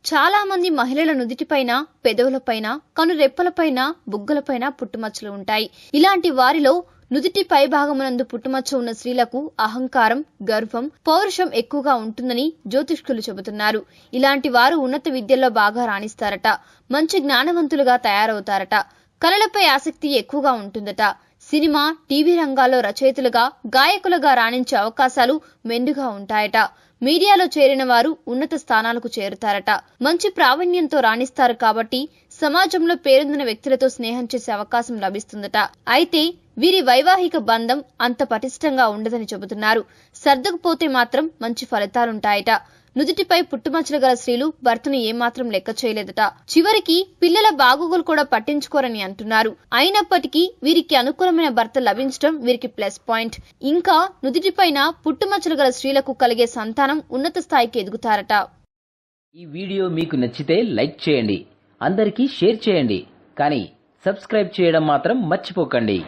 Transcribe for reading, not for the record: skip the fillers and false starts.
చాలా మంది మహిళల నుదిటిపైన, పెదవులపైన, కనురెప్పలపైన, బుగ్గలపైన పుట్టుమచ్చలు ఉంటాయి. ఇలాంటి వారిలో నుదిటి పై భాగమునందు పుట్టుమచ్చ ఉన్న స్త్రీలకు అహంకారం, గర్వం, పౌరుషం ఎక్కువగా ఉంటుందని జ్యోతిష్కులు చెబుతున్నారు. ఇలాంటి వారు ఉన్నత విద్యల్లో బాగా రాణిస్తారట, మంచి జ్ఞానవంతులుగా తయారవుతారట, కళలపై ఆసక్తి ఎక్కువగా ఉంటుందట. సినిమా, టీవీ రంగాల్లో రచయితలుగా, గాయకులుగా రాణించే అవకాశాలు మెండుగా ఉంటాయట. మీడియాలో చేరిన వారు ఉన్నత స్థానాలకు చేరుతారట. మంచి ప్రావీణ్యంతో రాణిస్తారు కాబట్టి సమాజంలో పేరొందిన వ్యక్తులతో స్నేహం చేసే అవకాశం లభిస్తుందట. అయితే వీరి వైవాహిక బంధం అంత పటిష్టంగా ఉండదని చెబుతున్నారు. సర్దుకుపోతే మాత్రం మంచి ఫలితాలుంటాయట. నుదుటిపై పుట్టుమచ్చలు గల స్త్రీలు భర్తను ఏమాత్రం లెక్క చేయలేదట. చివరికి పిల్లల బాగోగులు కూడా పట్టించుకోరని అంటున్నారు. అయినప్పటికీ వీరికి అనుకూలమైన భర్త లభించడం వీరికి ప్లస్ పాయింట్. ఇంకా నుదుటిపైన పుట్టుమచ్చలు గల స్త్రీలకు కలిగే సంతానం ఉన్నత స్థాయికి ఎదుగుతారట. ఈ వీడియో మీకు నచ్చితే లైక్ చేయండి, అందరికీ షేర్ చేయండి, కానీ సబ్స్క్రైబ్ చేయడం మాత్రం మర్చిపోకండి.